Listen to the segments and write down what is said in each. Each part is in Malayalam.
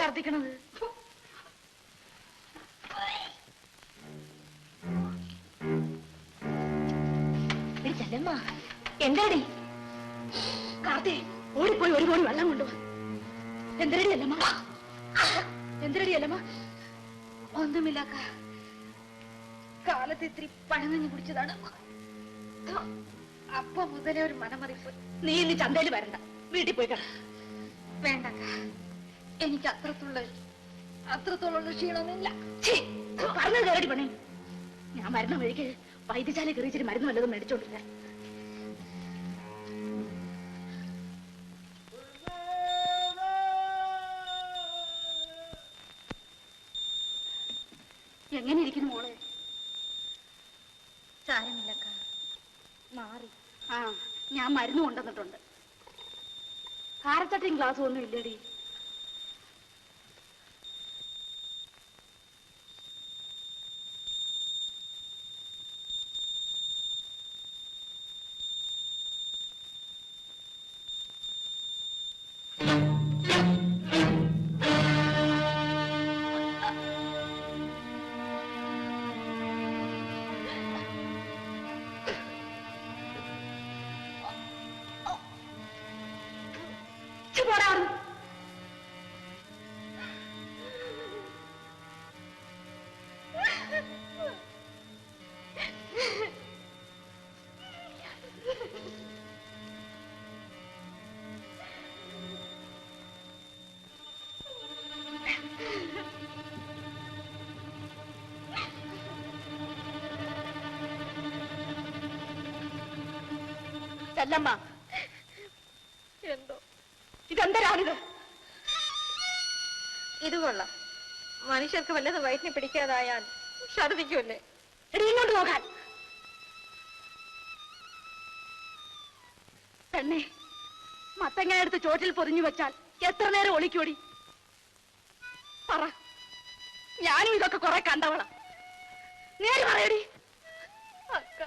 ഛർദിക്കണത്? ചെല്ലമ്മ എന്താടി? കാർത്തി ഓടിപ്പോയി ഒരു കോടി വെള്ളം കൊണ്ടുവാ. എന്തരടി അല്ലമ്മ? എന്തരടി അല്ലമ്മ? ഒന്നുമില്ല, കാലത്ത് ഇത്തിരി പഴങ്ങഞ്ഞു കുടിച്ചതാണ്. അപ്പൊ മുതലേ ഒരു മനമറിപ്പ്. നീ ഇന്ന് ചന്തയിൽ വരണ്ട, വീട്ടിൽ പോയി കിട. വേണ്ട, എനിക്ക് അത്രത്തോളം ക്ഷീണമൊന്നുമില്ല. പറഞ്ഞത് കേരടി പണി. ഞാൻ മരുന്ന വഴിക്ക് വൈദ്യശാല കയറിച്ചിട്ട് മരുന്ന് വല്ലതും മേടിച്ചോണ്ടില്ല. എങ്ങനെ ഇരിക്കുന്നു മോളെ? സാരമില്ലക്ക, മാറി. ഞാൻ മരുന്ന് കൊണ്ടുവന്നിട്ടുണ്ട്. കാരച്ചട്ടയും ഗ്ലാസ്സും ഒന്നും ഇല്ലടി. ചെല്ലമ്മ, എന്തോ ഇതെന്തരാണിത്? ഇത് കൊള്ളാം. മനുഷ്യർക്ക് വല്ലതും വയറ്റിനെ പിടിക്കാതായാൽ ഛർദിക്കൂല്ലേ? ഇങ്ങോട്ട് നോക്കാൻ. പെണ്ണെ, മത്തങ്ങ എടുത്ത് ചോട്ടിൽ പൊതിഞ്ഞു വെച്ചാൽ എത്ര നേരം ഒളിക്കോടി? പറ, ഞാനും ഇതൊക്കെ കുറെ കണ്ടവള. നേര് പറയടി. അക്ക,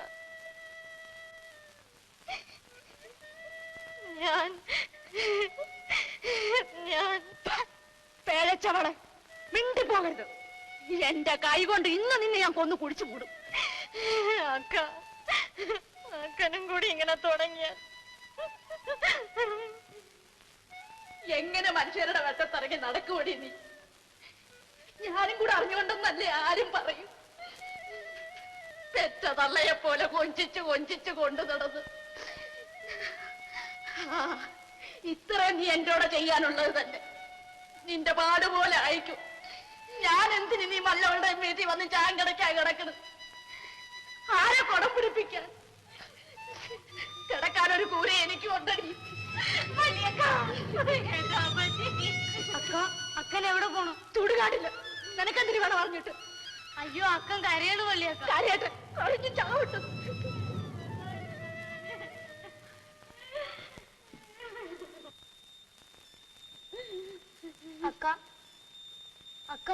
ഞാൻ പേഴച്ചവളെ, മിണ്ടിപ്പോകരുത്. എന്റെ കൈ കൊണ്ട് ഇന്ന് നിന്നെ ഞാൻ കൊന്നു കുടിച്ചു മൂടും. അക്ക, അക്കനും കൂടി ഇങ്ങനെ തുടങ്ങിയ എങ്ങനെ മനുഷ്യരുടെ വെട്ടത്തിറങ്ങി നടക്കുവടി നീ? ഞാനും കൂടെ അറിഞ്ഞുകൊണ്ടെന്നല്ലേ ആരും പറയും. പെറ്റ തള്ളയെ പോലെ കൊഞ്ചിച്ചു കൊണ്ടു നടന്ന് ഇത്രയും നീ എന്നോട് ചെയ്യാനുള്ളത് തന്നെ. നിന്റെ പാടുപോലെ അയക്കും. ഞാൻ എന്തിനു നീ മല്ലവളുടെ വീട്ടിൽ വന്ന് ചാങ്കടയ്ക്കായി കിടക്കണം? ആരെ കുടം പിടിപ്പിക്കാൻ? കിടക്കാനൊരു കൂര എനിക്ക് കൊണ്ടടി. അക്കൻ എവിടെ പോണു? ചൂടുകാടില്ല. നിനക്കെന്തിനു വേണം പറഞ്ഞിട്ട്? അയ്യോ, അക്കൻ കരയാണ് വള്ളിയക്ക. കരയട്ടെ, കഴിഞ്ഞു ചാവട്ടും. അക്ക, അക്ക,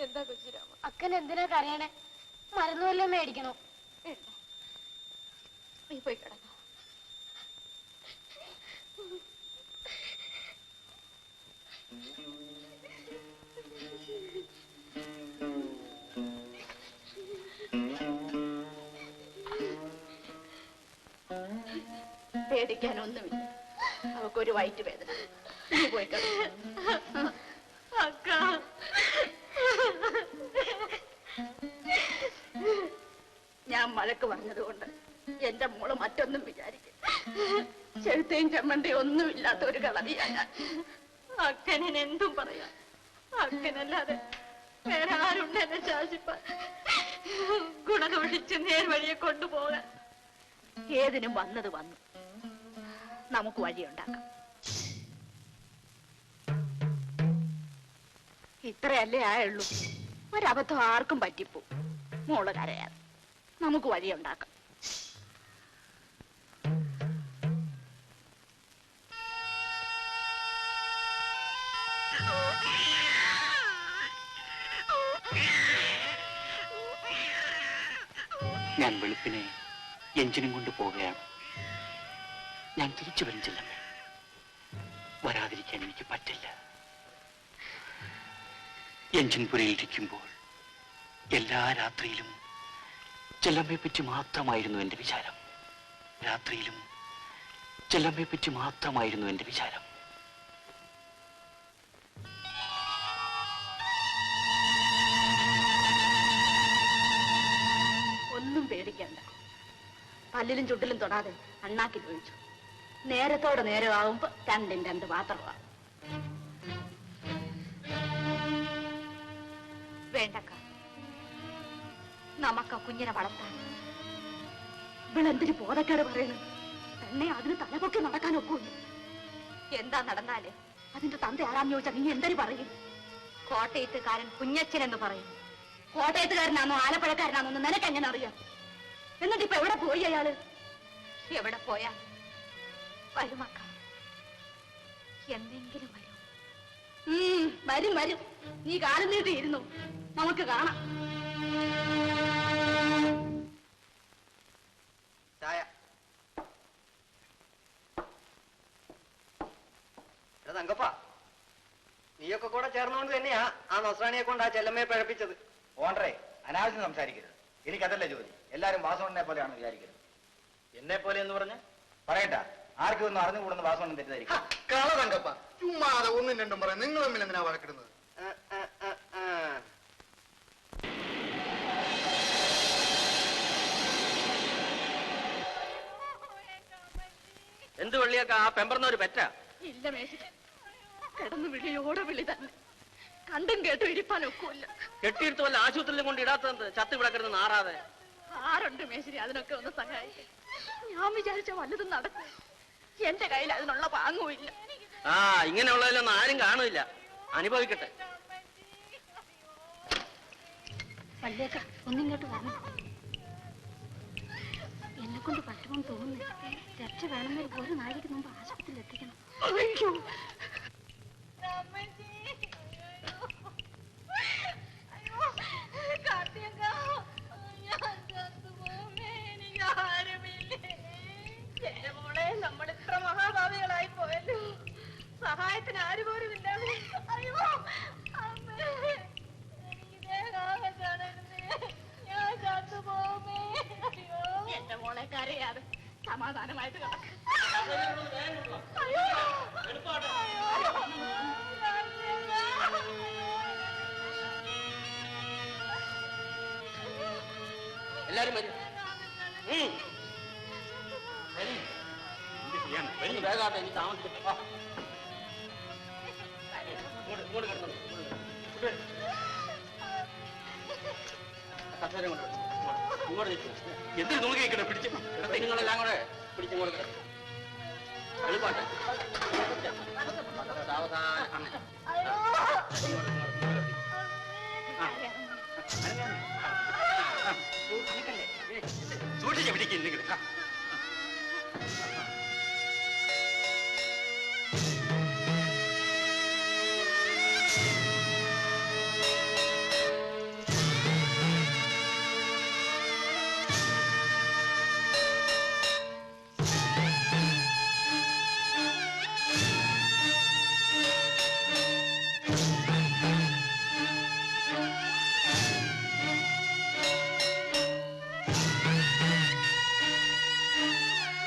എന്താ കൊച്ചിരാമ? അക്കൻ എന്തിനാ കരയണേ? മരുന്ന് വല്ലതും മേടിക്കണോ? നീ പോയി കിടന്നോ. പേടിക്കാനൊന്നുമില്ല. അവക്കൊരു വയറ്റ് വേദന. നീ പോയി കിടന്നോ. അക്ക, ഞാൻ മഴക്ക് പറഞ്ഞതുകൊണ്ട് എന്റെ മോള് മറ്റൊന്നും വിചാരിക്കും. ചെഴുത്തയും ചെമ്മണ്ടയും ഒന്നുമില്ലാത്ത ഒരു കളവിയാണ്. അക്കനെ എന്തും പറയാം. അക്കനല്ലാതെ വേറെ ആരുണ്ട് എന്നെ ശാസിപ്പാൻ? ഗുണദോഷിച്ച് നേർവഴിയെ കൊണ്ടുപോകാൻ. ഏതിനും വന്നത് വന്നു. നമുക്ക് വഴിയുണ്ടാക്കാം. ഇത്രയല്ലേ ആയുള്ളൂ. ഒരബദ്ധം ആർക്കും പറ്റിപ്പോ. മോള് കരയാതെ നമുക്ക് വഴിയുണ്ടാക്കാം. ഞാൻ വെളുപ്പിനെ എഞ്ചിനും കൊണ്ട് പോവുകയാണ്. ഞാൻ തിരിച്ചു വരും ചെല്ലമ്മേ. വരാതിരിക്കാൻ എനിക്ക് പറ്റില്ല. എഞ്ചിൻപുരയിലിരിക്കുമ്പോൾ എല്ലാ രാത്രിയിലും ചെല്ലമ്മയെപ്പറ്റി മാത്രമായിരുന്നു എന്റെ വിചാരം. രാത്രിയിലും ചെല്ലമ്മയെപ്പറ്റി മാത്രമായിരുന്നു എന്റെ വിചാരം. ഒന്നും പേടിക്കണ്ട. പല്ലിലും ചുണ്ടിലും തൊടാതെ അണ്ണാക്കിൽ ഒഴിച്ചു. നേരത്തോടെ നേരമാകുമ്പോ രണ്ടും രണ്ട് പാത്രമാണ്. വേണ്ടക്ക, നമുക്ക് കുഞ്ഞിനെ വളർത്താൻ. ഇവളെന്തിന് ബോധക്കേട് പറയണം? തന്നെ അതിന് തലപൊക്കി നടക്കാൻ ഒക്കൂല. എന്താ നടന്നാല് അതിന്റെ തന്ത ആരാന്ന് ചോദിച്ചാൽ നീ എന്തൊരു പറയും? കോട്ടയത്തുകാരൻ കുഞ്ഞച്ചൻ എന്ന് പറയും. കോട്ടയത്തുകാരനാണോ ആലപ്പുഴക്കാരനാണോ നിനക്ക് എങ്ങനെ അറിയാം? എന്നിട്ട് ഇപ്പൊ എവിടെ പോയി അയാള്? എവിടെ പോയാ വരുമക്ക? എന്തെങ്കിലും വരും. വരും വരും. നീ കാലം നീട്ടിയിരുന്നു. നമുക്ക് കാണാം. തങ്കപ്പ, നീയൊക്കെ കൂടെ ചേർന്നുകൊണ്ട് തന്നെയാ ആ നസ്രാണിയെ കൊണ്ട് ആ ചെല്ലമ്മയെ പഴപ്പിച്ചത്. ഓണ്ടറേ, അനാവശ്യം സംസാരിക്കരുത്. എനിക്കതല്ല ജോലി. എല്ലാരും വാസവണ്ണനെ പോലെയാണ് വിചാരിക്കരുത്. എന്നെ പോലെ എന്ന് പറഞ്ഞ പറയട്ടാ, ആർക്കും ഒന്നും അറിഞ്ഞുകൂടുന്ന വാസവണ്ണൻ തെറ്റിദ്ധരിക്കും. കള തങ്കപ്പ, ചുമ്മാതെ ഒന്നും രണ്ടും പറയാം. നിങ്ങൾ തമ്മിൽ എന്തിനാ വഴക്കിടുന്നത്? എന്ത് വെള്ളിയൊക്കെ ആ പെമ്പറന്നൊരു പെറ്റാ? ഇല്ല മേശിരി, കിടന്ന് വിളിയോടെ വിളി തന്നെ. കണ്ടും കേട്ടും ഇരിപ്പാൻ ഒക്കൂല്ല. കെട്ടിയെടുത്ത് വല്ല ആശുപത്രിയിലും കൊണ്ട് ഇടാത്തത് ചത്ത് വിളക്കരുത് നാറാതെ. ആരുണ്ട് മേശിരി അതിനൊക്കെ ഒന്ന് സഹായിക്കും? ഞാൻ വിചാരിച്ച വല്ലതും നടക്കും. എന്റെ കയ്യിൽ അതിനുള്ള പാങ്ങുമില്ല. ആ, ഇങ്ങനെയുള്ളതിലൊന്നും ആരും കാണില്ല. അനുഭവിക്കട്ടെ. വല്ലേക്ക, ഒന്നിങ്ങോട്ട് വരണം. എന്നെ കൊണ്ട് പറ്റുമെന്ന് തോന്നുന്നു. രക്ഷ വേണമെങ്കിൽ ഒരു നാഴിക്ക് മുമ്പ് ആശുപത്രിയിൽ എത്തിക്കണം. അയ്യോ, നമ്മൾ ഇത്ര മഹാഭാവികളായി പോയല്ലോ. സഹായത്തിന് ആര് പോലും ഇല്ല. അയ്യോ, ഞാൻ ചത്തുപോമേ. എന്റെ മോളെ കരയാതെ സമാധാനമായിട്ട് കിടക്കും. എല്ലാരും വരും. വേഗാട്ടെ, എനിക്ക് താമസിക്കും. എന്തിനു നോക്കിക്കണേ? പിടിച്ചു നിങ്ങളെല്ലാം കൂടെ പിടിച്ചു കൊടുക്കണം. എളുപ്പാട്ടെ, സാവധാനം. സൂക്ഷിച്ച് പിടിക്കും നിങ്ങൾ.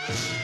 Thank you.